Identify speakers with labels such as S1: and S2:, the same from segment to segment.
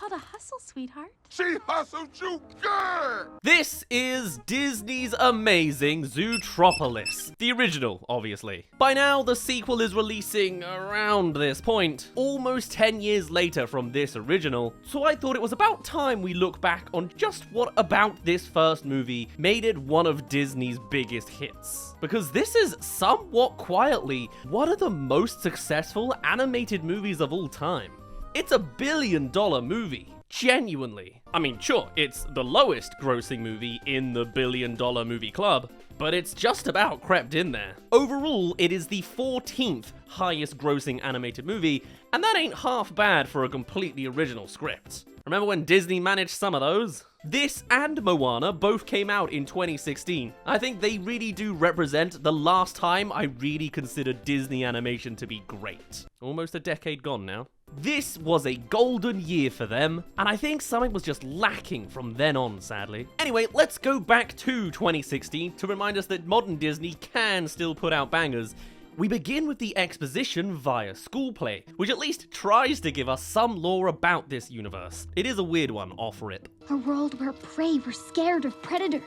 S1: how to hustle, sweetheart.
S2: She hustled you good!
S3: This is Disney's amazing Zootropolis. The original, obviously. By now, the sequel is releasing around this point, almost 10 years later from this original, so I thought it was about time we look back on just what about this first movie made it one of Disney's biggest hits. Because this is somewhat quietly one of the most successful animated movies of all time. It's $1 billion movie. Genuinely. I mean, sure, it's the lowest grossing movie in the $1 billion movie club, but it's just about crept in there. Overall, it is the 14th highest grossing animated movie, and that ain't half bad for a completely original script. Remember when Disney managed some of those? This and Moana both came out in 2016. I think they really do represent the last time I really considered Disney animation to be great. Almost a decade gone now. This was a golden year for them, and I think something was just lacking from then on, sadly. Anyway, let's go back to 2016 to remind us that modern Disney can still put out bangers. We begin with the exposition via school play, which at least tries to give us some lore about this universe. It is a weird one, off rip.
S4: A world where prey were scared of predators.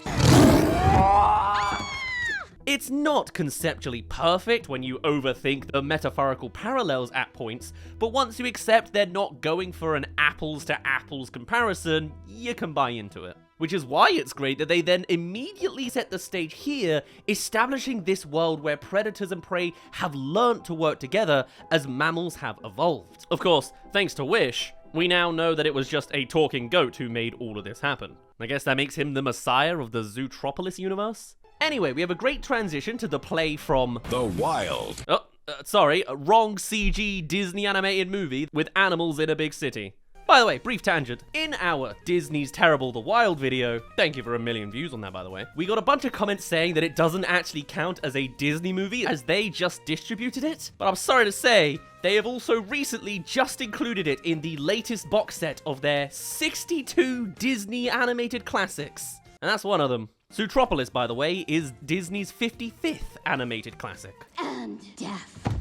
S3: It's not conceptually perfect when you overthink the metaphorical parallels at points, but once you accept they're not going for an apples-to-apples comparison, you can buy into it. Which is why it's great that they then immediately set the stage here, establishing this world where predators and prey have learnt to work together as mammals have evolved. Of course, thanks to Wish, we now know that it was just a talking goat who made all of this happen. I guess that makes him the messiah of the Zootropolis universe? Anyway, we have a great transition to the play from
S2: The Wild.
S3: Wrong CG Disney animated movie with animals in a big city. By the way, brief tangent. In our Disney's Terrible the Wild video, thank you for 1 million views on that, by the way, we got a bunch of comments saying that it doesn't actually count as a Disney movie as they just distributed it. But I'm sorry to say, they have also recently just included it in the latest box set of their 62 Disney animated classics. And that's one of them. Zootropolis, by the way, is Disney's 55th animated classic.
S4: And death.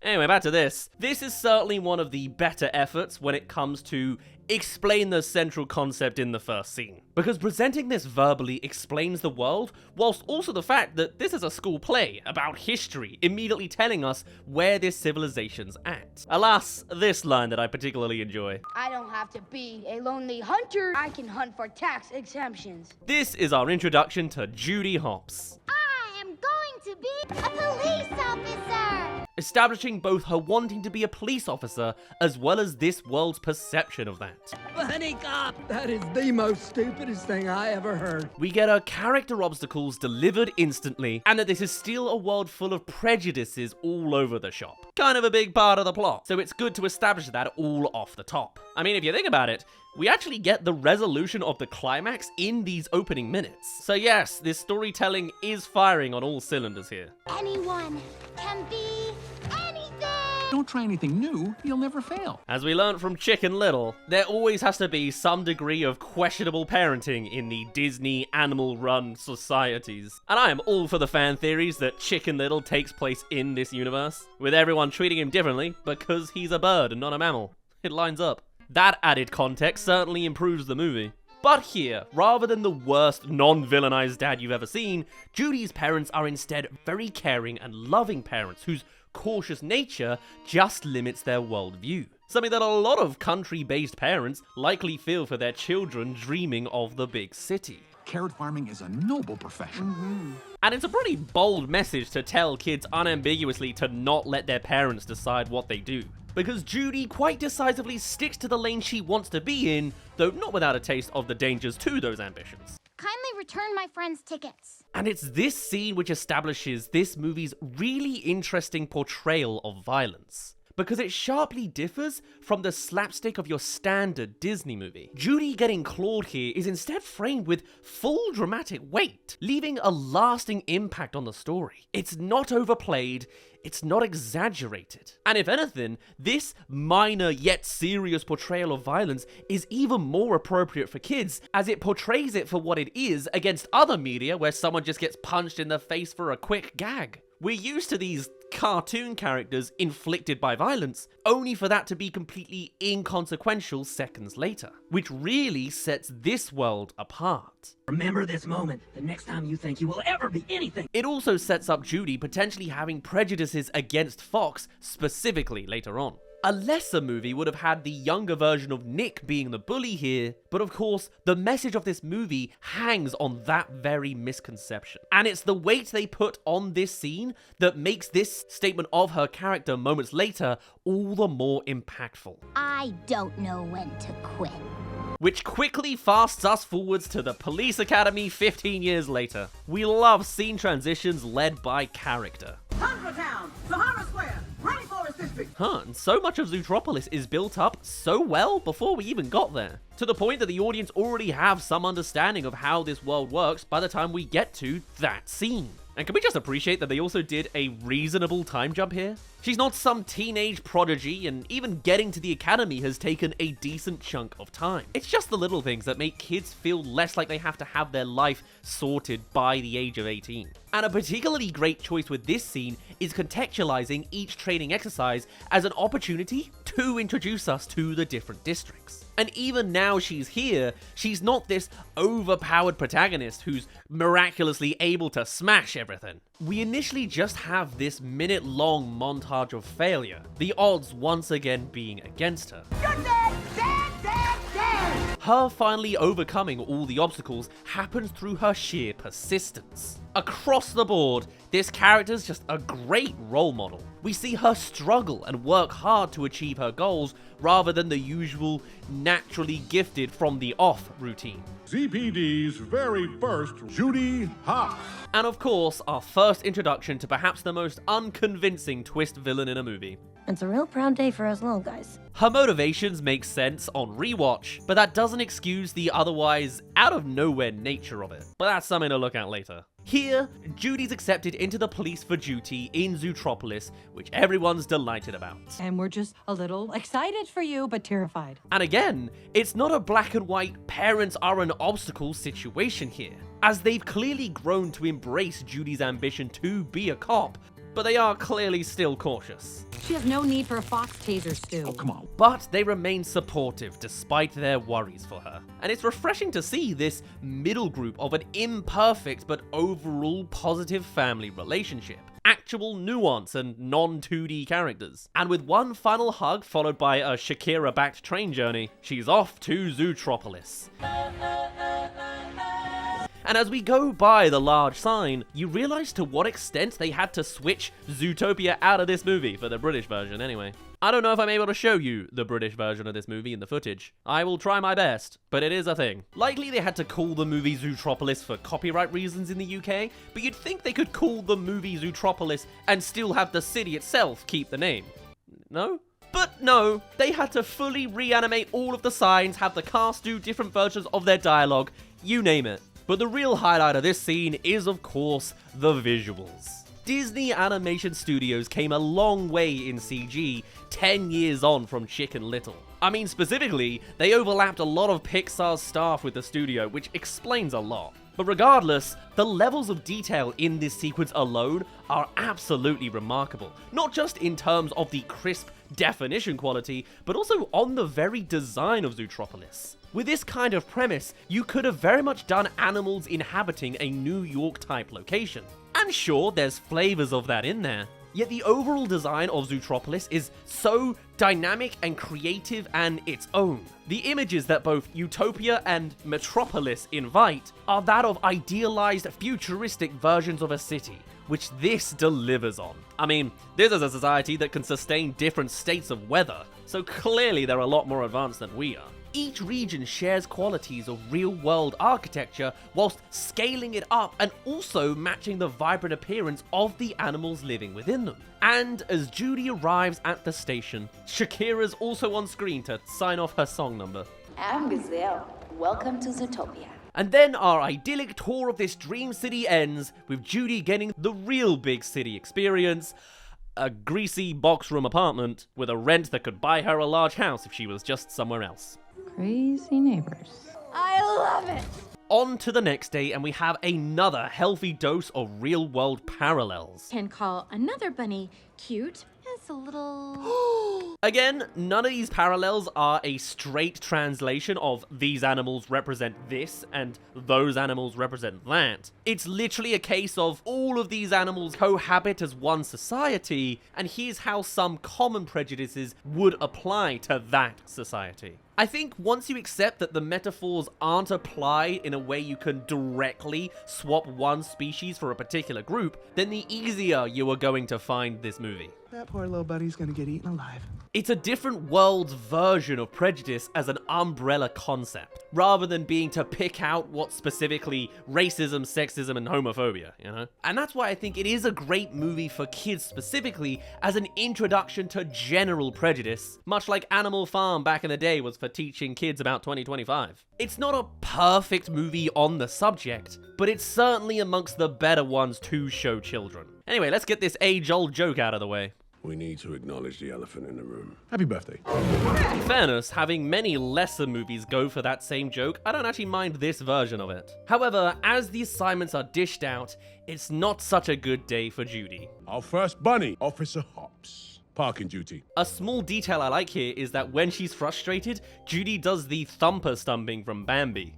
S3: Anyway, back to this. This is certainly one of the better efforts when it comes to explain the central concept in the first scene. Because presenting this verbally explains the world, whilst also the fact that this is a school play about history, immediately telling us where this civilization's at. Alas, this line that I particularly enjoy.
S5: I don't have to be a lonely hunter. I can hunt for tax exemptions.
S3: This is our introduction to Judy Hopps.
S4: I am going to be a police officer!
S3: Establishing both her wanting to be a police officer as well as this world's perception of that.
S6: Honey cop! That is the most stupidest thing I ever heard.
S3: We get her character obstacles delivered instantly, and that this is still a world full of prejudices all over the shop. Kind of a big part of the plot, so it's good to establish that all off the top. I mean, if you think about it, we actually get the resolution of the climax in these opening minutes. So yes, this storytelling is firing on all cylinders here.
S4: Anyone can be anything!
S7: Don't try anything new, you'll never fail.
S3: As we learned from Chicken Little, there always has to be some degree of questionable parenting in the Disney animal-run societies. And I am all for the fan theories that Chicken Little takes place in this universe, with everyone treating him differently because he's a bird and not a mammal. It lines up. That added context certainly improves the movie. But here, rather than the worst non-villainized dad you've ever seen, Judy's parents are instead very caring and loving parents whose cautious nature just limits their worldview. Something that a lot of country-based parents likely feel for their children dreaming of the big city.
S7: Carrot farming is a noble profession.
S3: And it's a pretty bold message to tell kids unambiguously to not let their parents decide what they do. Because Judy quite decisively sticks to the lane she wants to be in, though not without a taste of the dangers to those ambitions.
S4: Kindly return my friend's tickets.
S3: And it's this scene which establishes this movie's really interesting portrayal of violence. Because it sharply differs from the slapstick of your standard Disney movie. Judy getting clawed here is instead framed with full dramatic weight, leaving a lasting impact on the story. It's not overplayed, it's not exaggerated. And if anything, this minor yet serious portrayal of violence is even more appropriate for kids, as it portrays it for what it is against other media where someone just gets punched in the face for a quick gag. We're used to these cartoon characters inflicted by violence, only for that to be completely inconsequential seconds later, which really sets this world apart.
S6: Remember this moment the next time you think you will ever be anything.
S3: It also sets up Judy potentially having prejudices against Fox specifically later on. A lesser movie would have had the younger version of Nick being the bully here, but of course, the message of this movie hangs on that very misconception. And it's the weight they put on this scene that makes this statement of her character moments later all the more impactful.
S4: I don't know when to quit.
S3: Which quickly fasts us forwards to the police academy 15 years later. We love scene transitions led by character.
S1: Town, Sahara Square, Rainforest District.
S3: And so much of Zootropolis is built up so well before we even got there, to the point that the audience already have some understanding of how this world works by the time we get to that scene. And can we just appreciate that they also did a reasonable time jump here? She's not some teenage prodigy, and even getting to the academy has taken a decent chunk of time. It's just the little things that make kids feel less like they have to have their life sorted by the age of 18. And a particularly great choice with this scene is contextualizing each training exercise as an opportunity to introduce us to the different districts. And even now she's here, she's not this overpowered protagonist who's miraculously able to smash everything. We initially just have this minute-long montage of failure, the odds once again being against her.
S1: You're dead, dead, dead, dead.
S3: Her finally overcoming all the obstacles happens through her sheer persistence. Across the board, this character's just a great role model. We see her struggle and work hard to achieve her goals rather than the usual naturally gifted from the off routine.
S2: ZPD's very first Judy Hopps.
S3: And of course, our first introduction to perhaps the most unconvincing twist villain in a movie.
S8: It's a real proud day for us little guys.
S3: Her motivations make sense on rewatch, but that doesn't excuse the otherwise out-of-nowhere nature of it. But that's something to look at later. Here, Judy's accepted into the police for duty in Zootropolis, which everyone's delighted about.
S9: And we're just a little excited for you, but terrified.
S3: And again, it's not a black and white parents are an obstacle situation here, as they've clearly grown to embrace Judy's ambition to be a cop, but they are clearly still cautious.
S9: She has no need for a fox taser, Stu.
S7: Oh, come on.
S3: But they remain supportive despite their worries for her. And it's refreshing to see this middle group of an imperfect but overall positive family relationship. Actual nuance and non-2D characters. And with one final hug followed by a Shakira-backed train journey, she's off to Zootropolis. And as we go by the large sign, you realize to what extent they had to switch Zootopia out of this movie, for the British version anyway. I don't know if I'm able to show you the British version of this movie in the footage. I will try my best, but it is a thing. Likely they had to call the movie Zootropolis for copyright reasons in the UK, but you'd think they could call the movie Zootropolis and still have the city itself keep the name. No? But no, they had to fully reanimate all of the signs, have the cast do different versions of their dialogue, you name it. But the real highlight of this scene is, of course, the visuals. Disney Animation Studios came a long way in CG, 10 years on from Chicken Little. I mean, specifically, they overlapped a lot of Pixar's staff with the studio, which explains a lot. But regardless, the levels of detail in this sequence alone are absolutely remarkable. Not just in terms of the crisp definition quality, but also on the very design of Zootropolis. With this kind of premise, you could have very much done animals inhabiting a New York type location. And sure, there's flavors of that in there. Yet the overall design of Zootropolis is so dynamic and creative and its own. The images that both Utopia and Metropolis invite are that of idealized futuristic versions of a city, which this delivers on. I mean, this is a society that can sustain different states of weather, so clearly they're a lot more advanced than we are. Each region shares qualities of real-world architecture whilst scaling it up and also matching the vibrant appearance of the animals living within them. And as Judy arrives at the station, Shakira's also on screen to sign off her song number.
S10: I'm Gazelle. Welcome to Zootopia.
S3: And then our idyllic tour of this dream city ends with Judy getting the real big city experience, a greasy box room apartment with a rent that could buy her a large house if she was just somewhere else.
S9: Crazy neighbors.
S5: I love it.
S3: On to the next day, and we have another healthy dose of real-world parallels.
S11: Can call another bunny cute. It's a little...
S3: Again, none of these parallels are a straight translation of these animals represent this and those animals represent that. It's literally a case of all of these animals cohabit as one society, and here's how some common prejudices would apply to that society. I think once you accept that the metaphors aren't applied in a way you can directly swap one species for a particular group, then the easier you are going to find this movie.
S12: That poor little buddy's gonna get eaten alive.
S3: It's a different world's version of prejudice as an umbrella concept, rather than being to pick out what specifically racism, sexism, and homophobia, you know? And that's why I think it is a great movie for kids specifically as an introduction to general prejudice, much like Animal Farm back in the day was for teaching kids about 2025. It's not a perfect movie on the subject, but it's certainly amongst the better ones to show children. Anyway, let's get this age-old joke out of the way.
S2: We need to acknowledge the elephant in the room. Happy birthday.
S3: In fairness, having many lesser movies go for that same joke, I don't actually mind this version of it. However, as the assignments are dished out, it's not such a good day for Judy.
S2: Our first bunny, Officer Hops. Parking duty.
S3: A small detail I like here is that when she's frustrated, Judy does the thumper stumping from Bambi.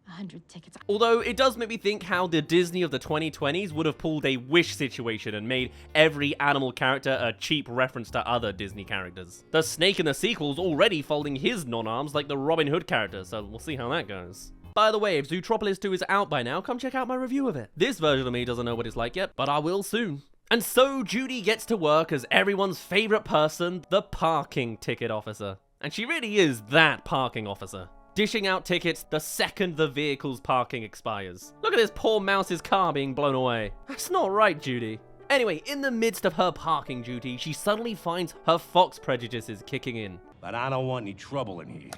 S11: 100 tickets.
S3: Although it does make me think how the Disney of the 2020s would have pulled a Wish situation and made every animal character a cheap reference to other Disney characters. The snake in the sequel's already folding his non-arms like the Robin Hood character, so we'll see how that goes. By the way, if Zootropolis 2 is out by now, come check out my review of it. This version of me doesn't know what it's like yet, but I will soon. And so Judy gets to work as everyone's favorite person, the parking ticket officer. And she really is that parking officer, dishing out tickets the second the vehicle's parking expires. Look at this poor mouse's car being blown away. That's not right, Judy. Anyway, in the midst of her parking duty, she suddenly finds her fox prejudices kicking in.
S13: But I don't want any trouble in here.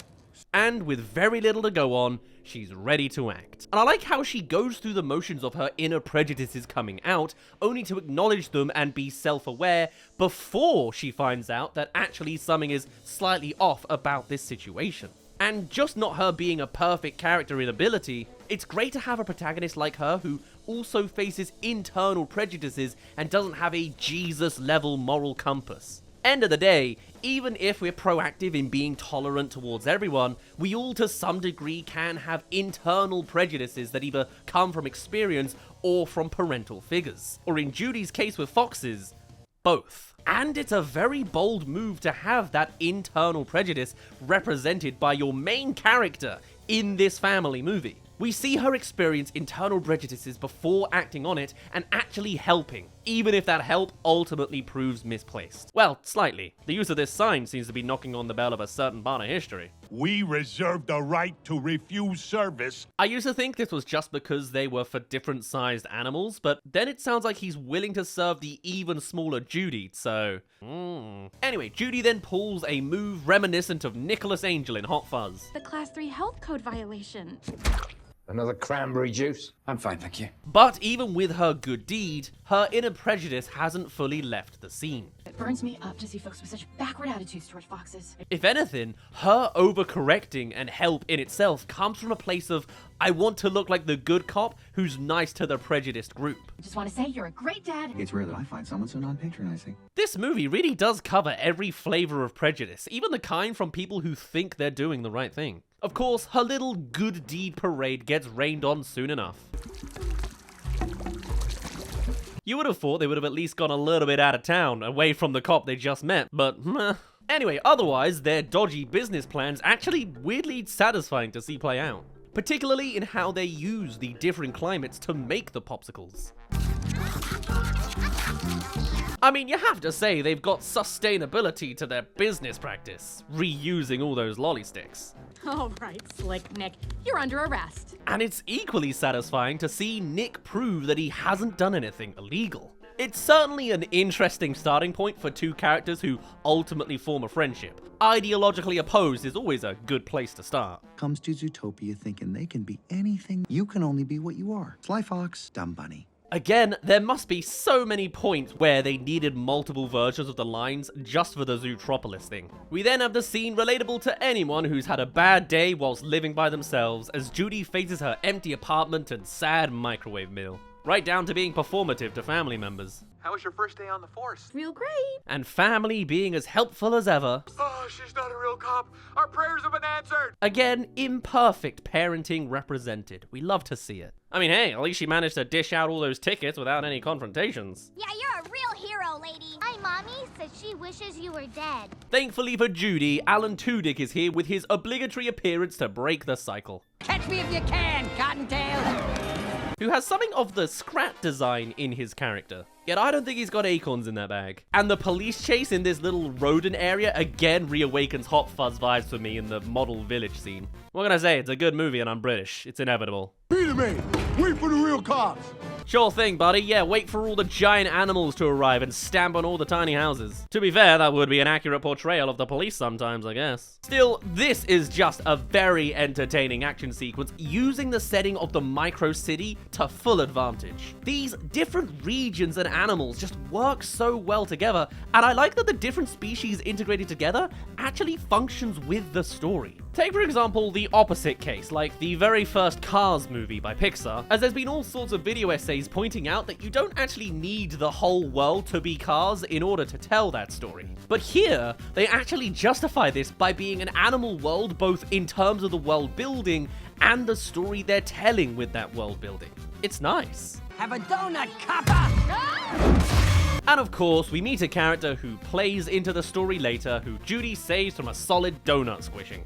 S3: And with very little to go on, she's ready to act. And I like how she goes through the motions of her inner prejudices coming out, only to acknowledge them and be self-aware before she finds out that actually something is slightly off about this situation. And just not her being a perfect character in ability, it's great to have a protagonist like her who also faces internal prejudices and doesn't have a Jesus-level moral compass. End of the day, even if we're proactive in being tolerant towards everyone, we all to some degree can have internal prejudices that either come from experience or from parental figures. Or in Judy's case with foxes, both. And it's a very bold move to have that internal prejudice represented by your main character in this family movie. We see her experience internal prejudices before acting on it and actually helping, even if that help ultimately proves misplaced. Well, slightly. The use of this sign seems to be knocking on the bell of a certain part of history.
S2: We reserve the right to refuse service.
S3: I used to think this was just because they were for different sized animals, but then it sounds like he's willing to serve the even smaller Judy, so... Anyway, Judy then pulls a move reminiscent of Nicholas Angel in Hot Fuzz.
S11: The Class 3 health code violation.
S13: Another cranberry juice?
S7: I'm fine, thank you.
S3: But even with her good deed, her inner prejudice hasn't fully left the scene.
S9: It burns me up to see folks with such backward attitudes toward foxes.
S3: If anything, her overcorrecting and help in itself comes from a place of, I want to look like the good cop who's nice to the prejudiced group.
S9: I just want to say you're a great dad.
S12: It's rare that I find someone so non-patronizing.
S3: This movie really does cover every flavor of prejudice, even the kind from people who think they're doing the right thing. Of course, her little good deed parade gets rained on soon enough. You would have thought they would have at least gone a little bit out of town, away from the cop they just met, but meh. Anyway, otherwise, their dodgy business plan's actually weirdly satisfying to see play out. Particularly in how they use the different climates to make the popsicles. I mean, you have to say they've got sustainability to their business practice, reusing all those lolly sticks.
S11: All right, Slick Nick, you're under arrest.
S3: And it's equally satisfying to see Nick prove that he hasn't done anything illegal. It's certainly an interesting starting point for two characters who ultimately form a friendship. Ideologically opposed is always a good place to start.
S12: Comes to Zootopia thinking they can be anything. You can only be what you are. Sly Fox, dumb bunny.
S3: Again, there must be so many points where they needed multiple versions of the lines just for the Zootropolis thing. We then have the scene relatable to anyone who's had a bad day whilst living by themselves as Judy faces her empty apartment and sad microwave meal. Right down to being performative to family members.
S12: How was your first day on the force?
S11: Real great.
S3: And family being as helpful as ever.
S12: Oh, she's not a real cop. Our prayers have been answered.
S3: Again, imperfect parenting represented. We love to see it. I mean, hey, at least she managed to dish out all those tickets without any confrontations.
S4: Yeah, you're a real hero, lady. My mommy says she wishes you were dead.
S3: Thankfully for Judy, Alan Tudyk is here with his obligatory appearance to break the cycle.
S6: Catch me if you can, Cottontail.
S3: Who has something of the Scrat design in his character. Yet I don't think he's got acorns in that bag. And the police chase in this little rodent area again reawakens Hot Fuzz vibes for me in the model village scene. What can I say? It's a good movie and I'm British. It's inevitable.
S2: Wait a minute. Wait for the real cops.
S3: Sure thing, buddy. Yeah, wait for all the giant animals to arrive and stamp on all the tiny houses. To be fair, that would be an accurate portrayal of the police sometimes, I guess. Still, this is just a very entertaining action sequence using the setting of the micro city to full advantage. These different regions and animals just work so well together, and I like that the different species integrated together actually functions with the story. Take, for example, the opposite case, like the very first Cars movie by Pixar, as there's been all sorts of video essays pointing out that you don't actually need the whole world to be Cars in order to tell that story. But here, they actually justify this by being an animal world both in terms of the world building and the story they're telling with that world building. It's nice.
S6: Have a donut, copper!
S3: And of course, we meet a character who plays into the story later, who Judy saves from a solid donut squishing.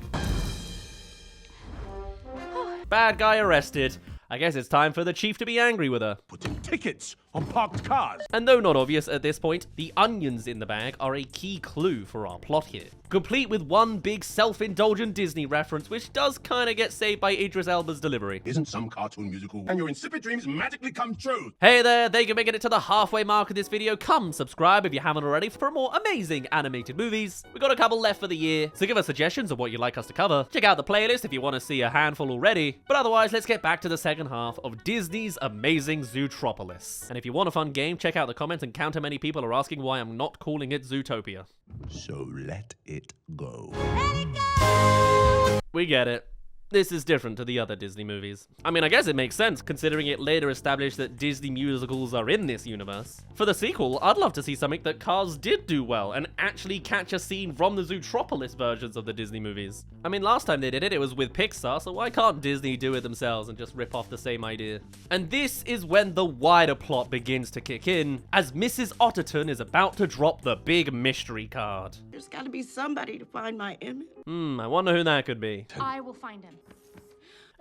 S3: Bad guy arrested. I guess it's time for the chief to be angry with her.
S2: Putting tickets on parked cars.
S3: And though not obvious at this point, the onions in the bag are a key clue for our plot here. Complete with one big self-indulgent Disney reference, which does kinda get saved by Idris Elba's delivery.
S2: Isn't some cartoon musical and your insipid dreams magically come true?
S3: Hey there, thank you for making it to the halfway mark of this video. Come subscribe if you haven't already for more amazing animated movies. We've got a couple left for the year, so give us suggestions of what you'd like us to cover. Check out the playlist if you want to see a handful already. But otherwise, let's get back to the second half of Disney's amazing Zootropolis. And if you want a fun game, check out the comments and count how many people are asking why I'm not calling it Zootopia.
S2: So let it go.
S3: We get it. This is different to the other Disney movies. I mean, I guess it makes sense, considering it later established that Disney musicals are in this universe. For the sequel, I'd love to see something that Cars did do well, and actually catch a scene from the Zootropolis versions of the Disney movies. I mean, last time they did it, it was with Pixar, so why can't Disney do it themselves and just rip off the same idea? And this is when the wider plot begins to kick in, as Mrs. Otterton is about to drop the big mystery card.
S1: There's gotta be somebody to find my Emmett.
S3: I wonder who that could be.
S11: I will find him.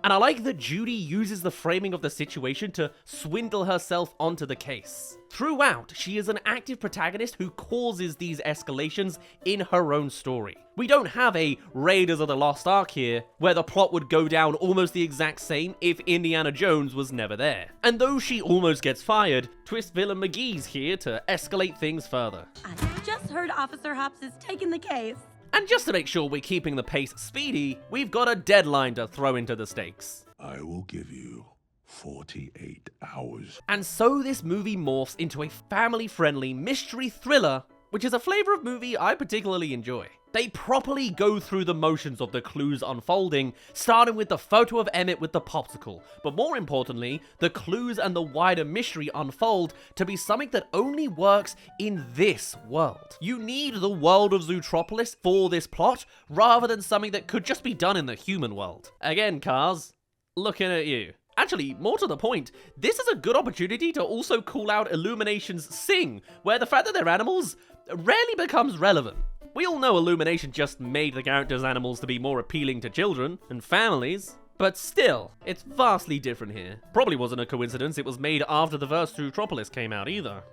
S3: And I like that Judy uses the framing of the situation to swindle herself onto the case. Throughout, she is an active protagonist who causes these escalations in her own story. We don't have a Raiders of the Lost Ark here, where the plot would go down almost the exact same if Indiana Jones was never there. And though she almost gets fired, Twist Villain McGee's here to escalate things further.
S9: I just heard Officer Hops is taking the case.
S3: And just to make sure we're keeping the pace speedy, we've got a deadline to throw into the stakes.
S2: I will give you 48 hours.
S3: And so this movie morphs into a family-friendly mystery thriller, which is a flavor of movie I particularly enjoy. They properly go through the motions of the clues unfolding, starting with the photo of Emmett with the popsicle, but more importantly, the clues and the wider mystery unfold to be something that only works in this world. You need the world of Zootropolis for this plot, rather than something that could just be done in the human world. Again, Cars, looking at you. Actually, more to the point, this is a good opportunity to also call out Illumination's Sing, where the fact that they're animals rarely becomes relevant. We all know Illumination just made the characters' animals to be more appealing to children and families, but still, it's vastly different here. Probably wasn't a coincidence it was made after the first Zootropolis came out either.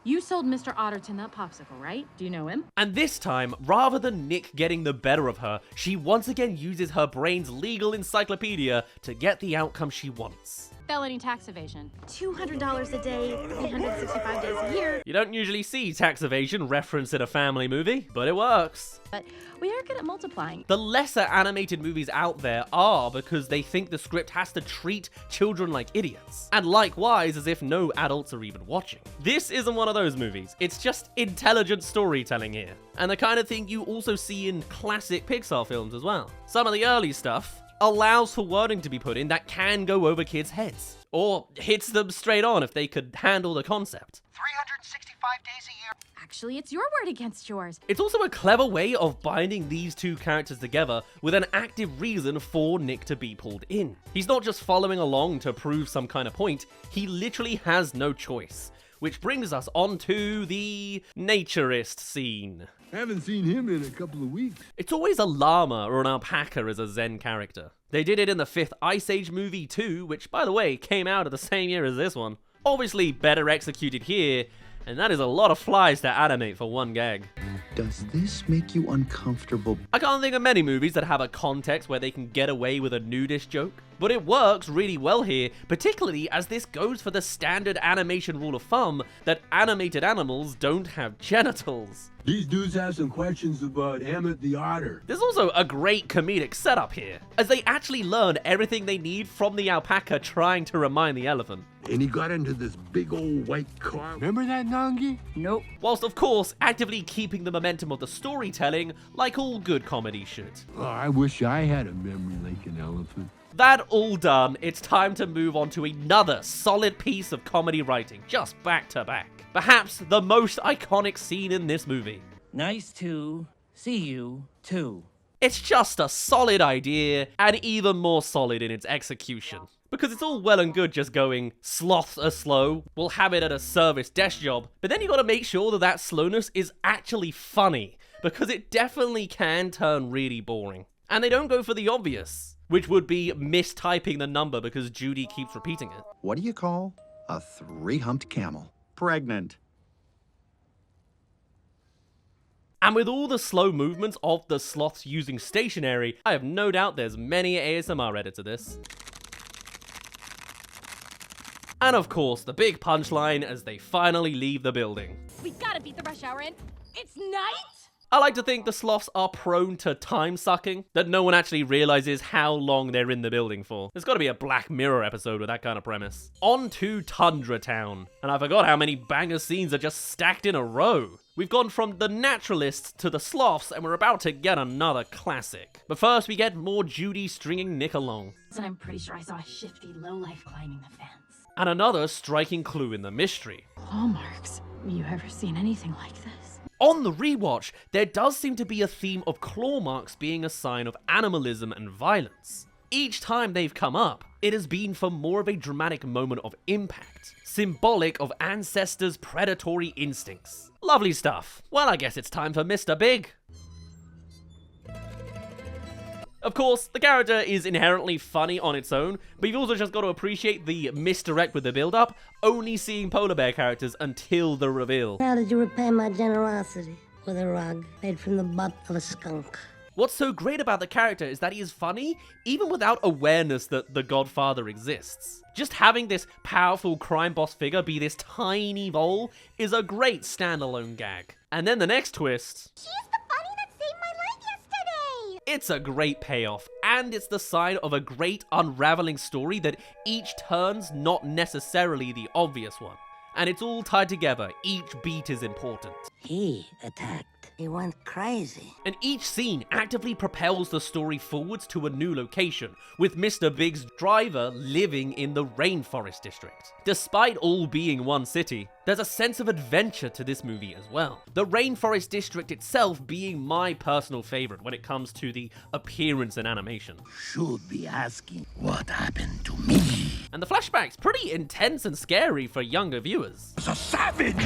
S11: You sold Mr. Otterton that popsicle, right? Do you know him?
S3: And this time, rather than Nick getting the better of her, she once again uses her brain's legal encyclopedia to get the outcome she wants.
S11: felony tax evasion. $200 a day, 365 days a year.
S3: You don't usually see tax evasion referenced in a family movie, but it works.
S11: But we are good at multiplying.
S3: The lesser animated movies out there are because they think the script has to treat children like idiots, and likewise as if no adults are even watching. This isn't one of those movies, it's just intelligent storytelling here, and the kind of thing you also see in classic Pixar films as well. Some of the early stuff allows for wording to be put in that can go over kids' heads, or hits them straight on if they could handle the concept.
S12: 365 days a year.
S11: Actually, it's your word against yours.
S3: It's also a clever way of binding these two characters together with an active reason for Nick to be pulled in. He's not just following along to prove some kind of point, he literally has no choice. Which brings us on to the naturist scene.
S6: Haven't seen him in a couple of weeks.
S3: It's always a llama or an alpaca as a Zen character. They did it in the 5th Ice Age movie too, which by the way came out at the same year as this one. Obviously better executed here, and that is a lot of flies to animate for one gag.
S7: Does this make you uncomfortable?
S3: I can't think of many movies that have a context where they can get away with a nudist joke, but it works really well here, particularly as this goes for the standard animation rule of thumb that animated animals don't have genitals.
S6: These dudes have some questions about Emmett the otter.
S3: There's also a great comedic setup here, as they actually learn everything they need from the alpaca trying to remind the elephant.
S6: And he got into this big old white car. Remember that, Nangi?
S9: Nope.
S3: Whilst of course actively keeping the momentum of the storytelling like all good comedies should.
S6: Oh, I wish I had a memory like an elephant.
S3: That all done, it's time to move on to another solid piece of comedy writing, just back to back. Perhaps the most iconic scene in this movie.
S14: Nice to see you, too.
S3: It's just a solid idea, and even more solid in its execution. Because it's all well and good just going, sloths are slow, we'll have it at a service desk job, but then you gotta make sure that that slowness is actually funny, because it definitely can turn really boring. And they don't go for the obvious, which would be mistyping the number because Judy keeps repeating it.
S7: What do you call a three-humped camel? Pregnant.
S3: And with all the slow movements of the sloths using stationery, I have no doubt there's many ASMR edits of this. And of course, the big punchline as they finally leave the building.
S11: We gotta beat the rush hour in. It's night!
S3: I like to think the sloths are prone to time sucking, that no one actually realizes how long they're in the building for. There's gotta be a Black Mirror episode with that kind of premise. On to Tundra Town. And I forgot how many banger scenes are just stacked in a row. We've gone from the naturalists to the sloths, and we're about to get another classic. But first, we get more Judy stringing Nick along.
S11: And I'm pretty sure I saw a shifty lowlife climbing the fence.
S3: And another striking clue in the mystery.
S11: Hallmarks. Have you ever seen anything like this?
S3: On the rewatch, there does seem to be a theme of claw marks being a sign of animalism and violence. Each time they've come up, it has been for more of a dramatic moment of impact, symbolic of ancestors' predatory instincts. Lovely stuff. Well, I guess it's time for Mr. Big. Of course, the character is inherently funny on its own, but you've also just got to appreciate the misdirect with the build-up, only seeing polar bear characters until the reveal.
S8: How did you repay my generosity? With a rug made from the butt of a skunk.
S3: What's so great about the character is that he is funny, even without awareness that the Godfather exists. Just having this powerful crime boss figure be this tiny vole is a great standalone gag. And then the next twist...
S4: She's the bunny that saved my life yesterday!
S3: It's a great payoff, and it's the sign of a great unraveling story that each turn's not necessarily the obvious one. And it's all tied together, each beat is important.
S8: He attacked. He went crazy.
S3: And each scene actively propels the story forwards to a new location, with Mr. Big's driver living in the Rainforest District. Despite all being one city, there's a sense of adventure to this movie as well. The Rainforest District itself being my personal favorite when it comes to the appearance and animation.
S6: Should be asking what happened to me.
S3: And the flashback's pretty intense and scary for younger viewers.
S6: It's a savage!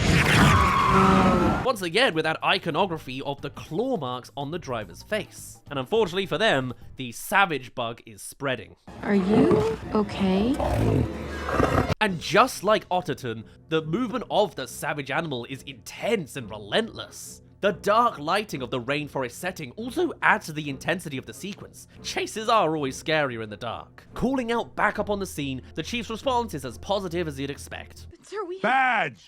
S3: Once again with that iconography of the claw marks on the driver's face. And unfortunately for them, the savage bug is spreading.
S11: Are you okay?
S3: And just like Otterton, the movement of the savage animal is intense and relentless. The dark lighting of the rainforest setting also adds to the intensity of the sequence. Chases are always scarier in the dark. Calling out backup on the scene, the chief's response is as positive as you'd expect.
S11: But sir, we...
S2: Badge!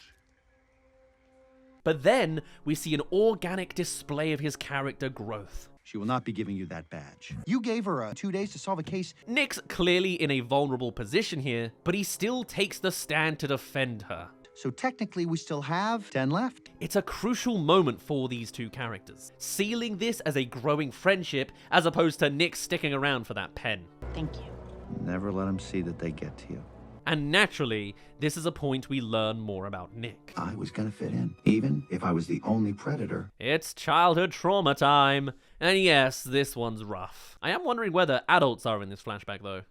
S3: But then, we see an organic display of his character growth.
S7: She will not be giving you that badge. You gave her 2 days to solve a case.
S3: Nick's clearly in a vulnerable position here, but he still takes the stand to defend her.
S7: So technically we still have 10 left.
S3: It's a crucial moment for these two characters, sealing this as a growing friendship as opposed to Nick sticking around for that pen.
S11: Thank you.
S7: Never let them see that they get to you.
S3: And naturally, this is a point we learn more about Nick.
S7: I was gonna fit in, even if I was the only predator.
S3: It's childhood trauma time. And yes, this one's rough. I am wondering whether adults are in this flashback though.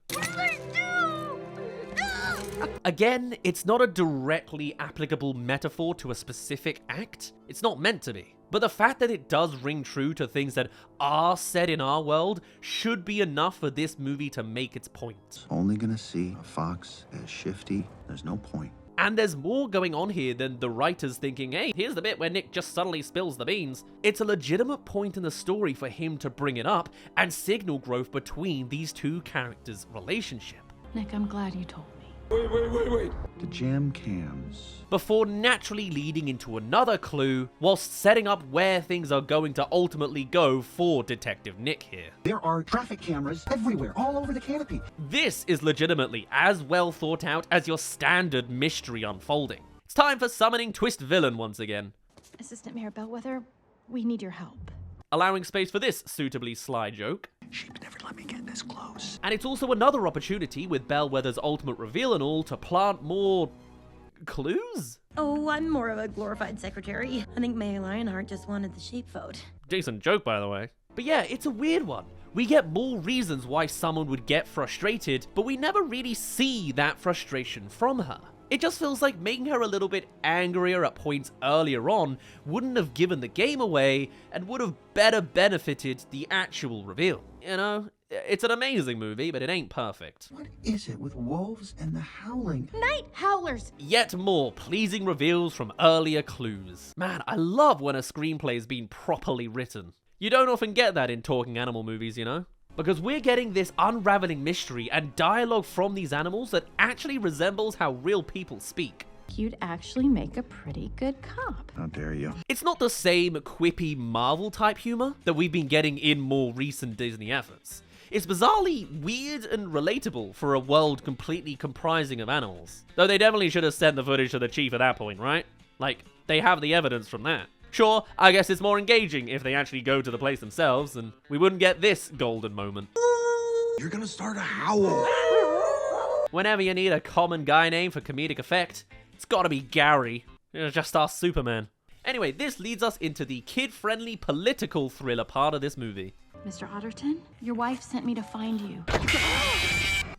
S3: Again, it's not a directly applicable metaphor to a specific act. It's not meant to be. But the fact that it does ring true to things that are said in our world should be enough for this movie to make its point.
S7: Only gonna see a fox as shifty. There's no point.
S3: And there's more going on here than the writers thinking, hey, here's the bit where Nick just suddenly spills the beans. It's a legitimate point in the story for him to bring it up and signal growth between these two characters' relationship.
S11: Nick, I'm glad you told me.
S7: Wait. The jam cams.
S3: Before naturally leading into another clue, whilst setting up where things are going to ultimately go for Detective Nick here.
S7: There are traffic cameras everywhere, all over the canopy.
S3: This is legitimately as well thought out as your standard mystery unfolding. It's time for summoning Twist Villain once again.
S11: Assistant Mayor Bellwether, we need your help.
S3: Allowing space for this suitably sly joke.
S7: She'd never let me get this close.
S3: And it's also another opportunity with Bellwether's ultimate reveal and all to plant more clues?
S15: Oh, I'm more of a glorified secretary. I think Mayor Lionheart just wanted the sheep vote.
S3: Decent joke, by the way. But yeah, it's a weird one. We get more reasons why someone would get frustrated, but we never really see that frustration from her. It just feels like making her a little bit angrier at points earlier on wouldn't have given the game away and would have better benefited the actual reveal. You know, it's an amazing movie, but it ain't perfect.
S7: What is it with wolves and the howling?
S11: Night howlers!
S3: Yet more pleasing reveals from earlier clues. Man, I love when a screenplay's been properly written. You don't often get that in talking animal movies, you know? Because we're getting this unraveling mystery and dialogue from these animals that actually resembles how real people speak.
S11: You'd actually make a pretty good cop.
S7: How dare you?
S3: It's not the same quippy Marvel type humor that we've been getting in more recent Disney efforts. It's bizarrely weird and relatable for a world completely comprising of animals. Though they definitely should have sent the footage to the chief at that point, right? Like, they have the evidence from that. Sure, I guess it's more engaging if they actually go to the place themselves, and we wouldn't get this golden moment.
S7: You're gonna start a howl.
S3: Whenever you need a common guy name for comedic effect, it's gotta be Gary. Just ask Superman. Anyway, this leads us into the kid-friendly political thriller part of this movie.
S11: Mr. Otterton, your wife sent me to find you.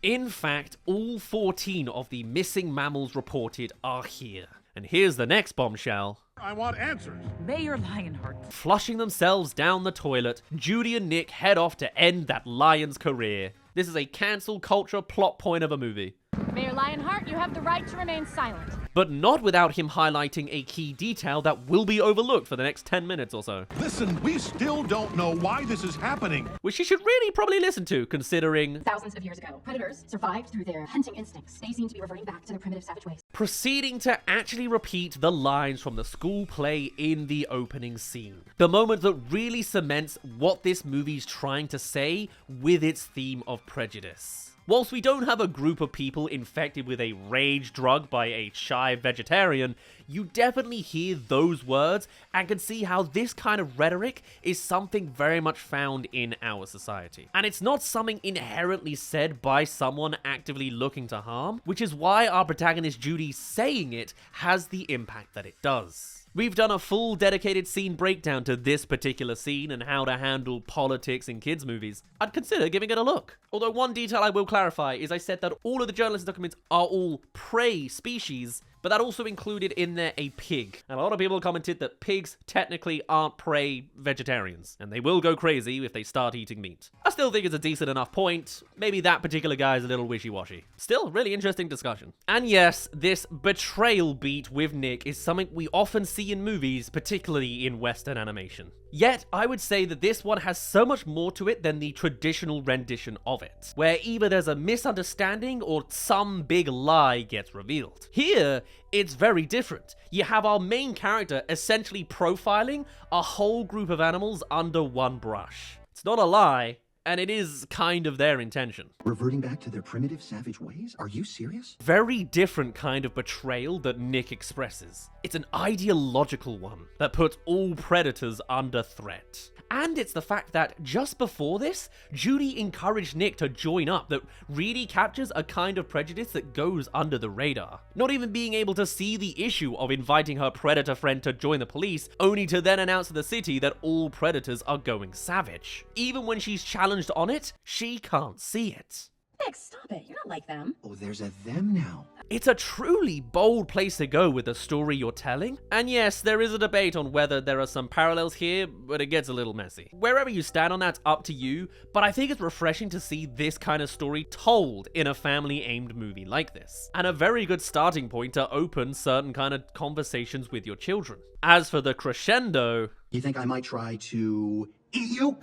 S3: In fact, all 14 of the missing mammals reported are here. And here's the next bombshell.
S2: I want answers.
S14: Mayor Lionheart.
S3: Flushing themselves down the toilet, Judy and Nick head off to end that lion's career. This is a cancel culture plot point of a movie.
S16: Mayor Lionheart, you have the right to remain silent.
S3: But not without him highlighting a key detail that will be overlooked for the next 10 minutes or so.
S2: Listen, we still don't know why this is happening.
S3: Which you should really probably listen to, considering
S16: Thousands of years ago, predators survived through their hunting instincts. They seem to be reverting back to their primitive savage ways.
S3: Proceeding to actually repeat the lines from the school play in the opening scene. The moment that really cements what this movie's trying to say with its theme of prejudice. Whilst we don't have a group of people infected with a rage drug by a shy vegetarian, you definitely hear those words and can see how this kind of rhetoric is something very much found in our society. And it's not something inherently said by someone actively looking to harm, which is why our protagonist Judy saying it has the impact that it does. We've done a full dedicated scene breakdown to this particular scene and how to handle politics in kids' movies. I'd consider giving it a look. Although one detail I will clarify is I said that all of the journalist documents are all prey species, but that also included in there a pig. And a lot of people commented that pigs technically aren't prey vegetarians, and they will go crazy if they start eating meat. I still think it's a decent enough point. Maybe that particular guy is a little wishy-washy. Still, really interesting discussion. And yes, this betrayal beat with Nick is something we often see in movies, particularly in Western animation. Yet, I would say that this one has so much more to it than the traditional rendition of it, where either there's a misunderstanding or some big lie gets revealed. Here, it's very different. You have our main character essentially profiling a whole group of animals under one brush. It's not a lie, and it is kind of their intention.
S7: Reverting back to their primitive, savage ways? Are you serious?
S3: Very different kind of betrayal that Nick expresses. It's an ideological one that puts all predators under threat. And it's the fact that just before this, Judy encouraged Nick to join up that really captures a kind of prejudice that goes under the radar. Not even being able to see the issue of inviting her predator friend to join the police, only to then announce to the city that all predators are going savage. Even when she's challenged on it, she can't see it.
S16: Nick, stop it. You're not like them.
S7: Oh, there's a them now.
S3: It's a truly bold place to go with the story you're telling. And yes, there is a debate on whether there are some parallels here, but it gets a little messy. Wherever you stand on that's up to you, but I think it's refreshing to see this kind of story told in a family-aimed movie like this. And a very good starting point to open certain kind of conversations with your children. As for the crescendo...
S7: You think I might try to eat you?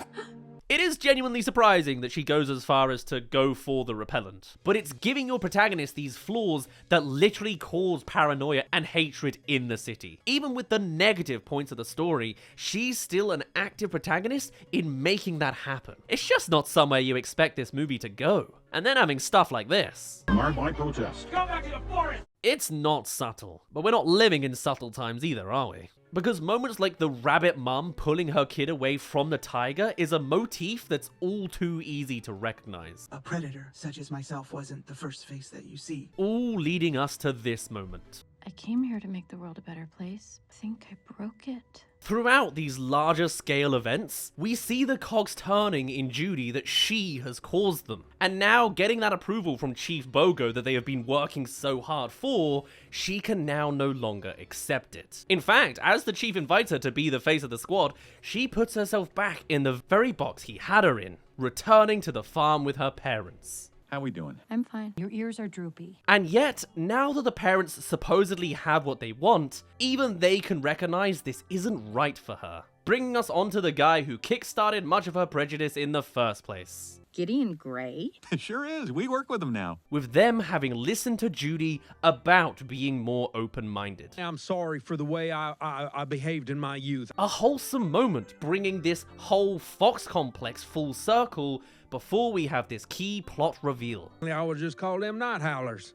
S3: It is genuinely surprising that she goes as far as to go for the repellent, but it's giving your protagonist these flaws that literally cause paranoia and hatred in the city. Even with the negative points of the story, she's still an active protagonist in making that happen. It's just not somewhere you expect this movie to go. And then having stuff like this.
S2: Mark my protest.
S12: Go back to the forest!
S3: It's not subtle, but we're not living in subtle times either, are we? Because moments like the rabbit mum pulling her kid away from the tiger is a motif that's all too easy to recognize.
S1: A predator such as myself wasn't the first face that you see.
S3: All leading us to this moment.
S11: I came here to make the world a better place. I think I broke it.
S3: Throughout these larger scale events, we see the cogs turning in Judy that she has caused them. And now getting that approval from Chief Bogo that they have been working so hard for, she can now no longer accept it. In fact, as the chief invites her to be the face of the squad, she puts herself back in the very box he had her in, returning to the farm with her parents.
S2: How we doing?
S9: I'm fine. Your ears are droopy.
S3: And yet, now that the parents supposedly have what they want, even they can recognize this isn't right for her. Bringing us on to the guy who kickstarted much of her prejudice in the first place.
S15: Gideon Gray?
S2: It sure is. We work with him now.
S3: With them having listened to Judy about being more open-minded.
S6: I'm sorry for the way I behaved in my youth.
S3: A wholesome moment bringing this whole Fox complex full circle before we have this key plot reveal.
S6: I would just call them night howlers.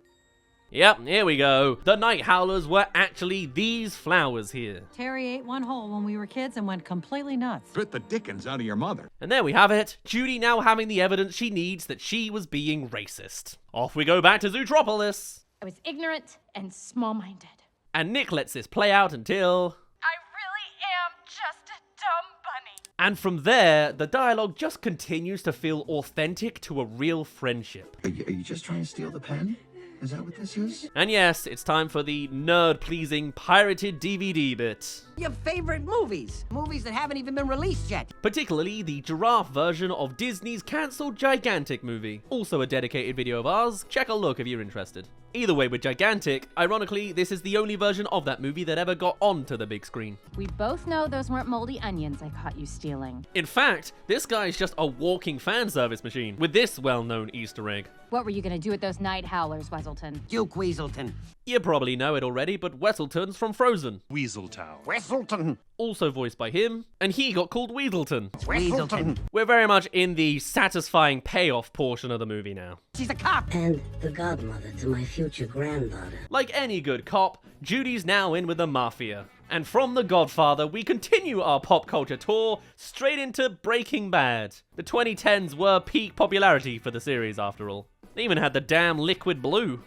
S3: Yep, here we go. The night howlers were actually these flowers here.
S9: Terry ate one whole when we were kids and went completely nuts.
S2: Bit the dickens out of your mother.
S3: And there we have it. Judy now having the evidence she needs that she was being racist. Off we go back to Zootropolis.
S16: I was ignorant and small-minded.
S3: And Nick lets this play out until...
S16: I really am just a dumb bunny.
S3: And from there, the dialogue just continues to feel authentic to a real friendship.
S7: Are you just trying to steal the pen? Is that what this is?
S3: And yes, it's time for the nerd-pleasing pirated DVD bit.
S1: Your favorite movies. Movies that haven't even been released yet.
S3: Particularly the giraffe version of Disney's cancelled Gigantic movie. Also a dedicated video of ours. Check a look if you're interested. Either way, with Gigantic, ironically, this is the only version of that movie that ever got onto the big screen.
S16: We both know those weren't moldy onions I caught you stealing.
S3: In fact, this guy's just a walking fan service machine with this well-known Easter egg.
S16: What were you gonna do with those night howlers, Weselton?
S1: Duke Weaselton.
S3: You probably know it already, but Weselton's from Frozen.
S2: Weaseltown.
S1: Weselton.
S3: Also voiced by him, and he got called Weaselton.
S1: Weaselton.
S3: We're very much in the satisfying payoff portion of the movie now.
S1: She's a cop.
S8: And the godmother to my future granddaughter.
S3: Like any good cop, Judy's now in with the Mafia. And from The Godfather, we continue our pop culture tour straight into Breaking Bad. The 2010s were peak popularity for the series after all. They even had the damn liquid blue.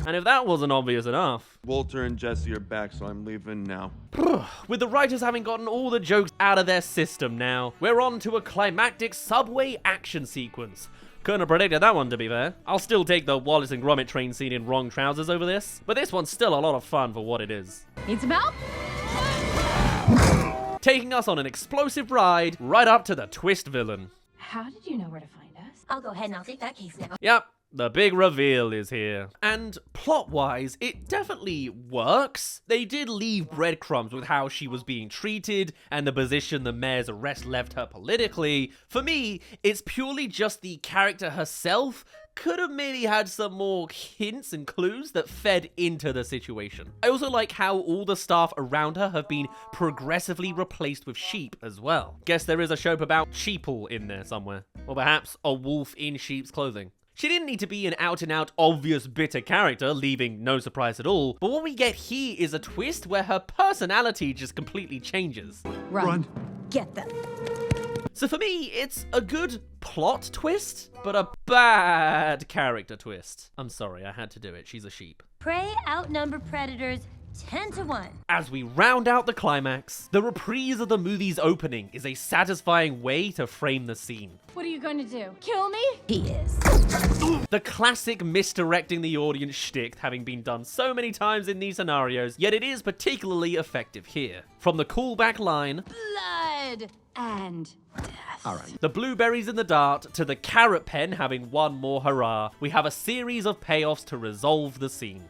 S3: And if that wasn't obvious enough...
S17: Walter and Jesse are back, so I'm leaving now.
S3: With the writers having gotten all the jokes out of their system now, we're on to a climactic subway action sequence. Couldn't have predicted that one, to be fair. I'll still take the Wallace and Gromit train scene in wrong trousers over this, but this one's still a lot of fun for what it is.
S16: Need some help?
S3: Taking us on an explosive ride right up to the twist villain.
S16: How did you know where to find us?
S15: I'll go ahead and I'll take that case now.
S3: Yep. The big reveal is here. And plot-wise, it definitely works. They did leave breadcrumbs with how she was being treated and the position the mayor's arrest left her politically. For me, it's purely just the character herself could have maybe had some more hints and clues that fed into the situation. I also like how all the staff around her have been progressively replaced with sheep as well. Guess there is a show about sheeple in there somewhere. Or perhaps a wolf in sheep's clothing. She didn't need to be an out-and-out obvious bitter character, leaving no surprise at all, but what we get here is a twist where her personality just completely changes.
S15: Run. Get them.
S3: So for me, it's a good plot twist, but a bad character twist. I'm sorry, I had to do it. She's a sheep.
S15: Prey outnumber predators 10-1.
S3: As we round out the climax, the reprise of the movie's opening is a satisfying way to frame the scene.
S16: What are you going to do? Kill me?
S15: He is.
S3: The classic misdirecting the audience shtick having been done so many times in these scenarios, yet it is particularly effective here. From the callback line,
S16: Blood and death.
S7: All right.
S3: the blueberries in the dart, to the carrot pen having one more hurrah, we have a series of payoffs to resolve the scene.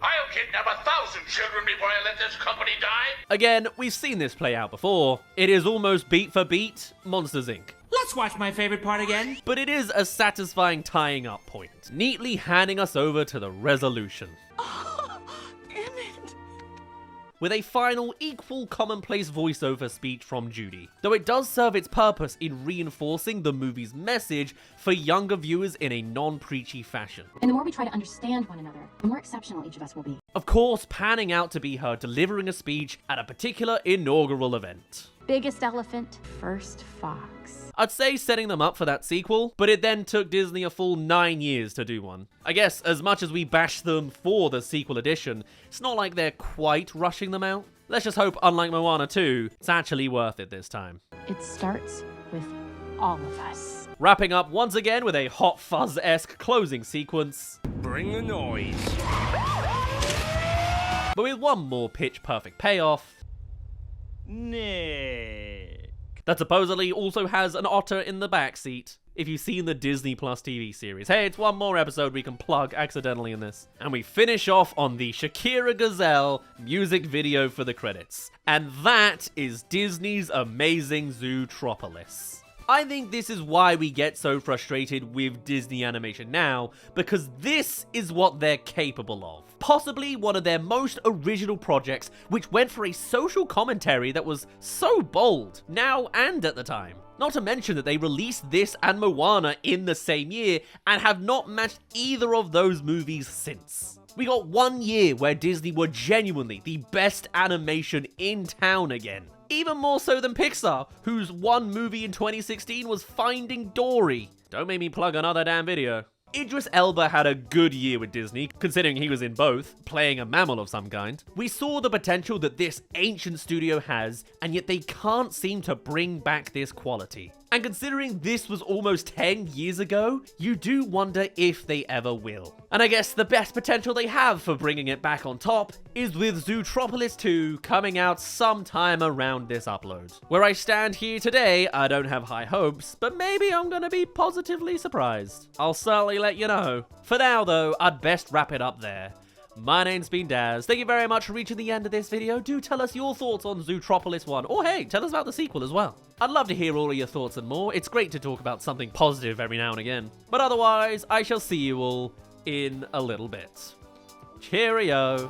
S12: I'll kidnap 1,000 children before I let this company die.
S3: Again, we've seen this play out before. It is almost beat for beat Monsters Inc.
S14: Let's watch my favorite part again.
S3: But it is a satisfying tying up point, neatly handing us over to the resolution. With a final, equal commonplace voiceover speech from Judy, though it does serve its purpose in reinforcing the movie's message for younger viewers in a non-preachy fashion.
S16: And the more we try to understand one another, the more exceptional each of us will be.
S3: Of course, panning out to be her delivering a speech at a particular inaugural event.
S16: Biggest elephant, first fox.
S3: I'd say setting them up for that sequel, but it then took Disney a full 9 years to do one. I guess as much as we bash them for the sequel edition, it's not like they're quite rushing them out. Let's just hope, unlike Moana 2, it's actually worth it this time.
S16: It starts with all of us.
S3: Wrapping up once again with a Hot Fuzz-esque closing sequence.
S13: Bring the noise.
S3: But with one more pitch-perfect payoff.
S14: Nick.
S3: That supposedly also has an otter in the backseat. If you've seen the Disney Plus TV series. Hey, it's one more episode we can plug accidentally in this. And we finish off on the Shakira Gazelle music video for the credits. And that is Disney's amazing Zootropolis. I think this is why we get so frustrated with Disney animation now, because this is what they're capable of. Possibly one of their most original projects, which went for a social commentary that was so bold, now and at the time. Not to mention that they released this and Moana in the same year, and have not matched either of those movies since. We got 1 year where Disney were genuinely the best animation in town again. Even more so than Pixar, whose one movie in 2016 was Finding Dory. Don't make me plug another damn video. Idris Elba had a good year with Disney, considering he was in both, playing a mammal of some kind. We saw the potential that this ancient studio has, and yet they can't seem to bring back this quality. And considering this was almost 10 years ago, you do wonder if they ever will. And I guess the best potential they have for bringing it back on top is with Zootropolis 2 coming out sometime around this upload. Where I stand here today, I don't have high hopes, but maybe I'm gonna be positively surprised. I'll certainly let you know. For now though, I'd best wrap it up there. My name's been Daz. Thank you very much for reaching the end of this video. Do tell us your thoughts on Zootropolis 1, or hey, tell us about the sequel as well. I'd love to hear all of your thoughts and more. It's great to talk about something positive every now and again. But otherwise, I shall see you all in a little bit. Cheerio.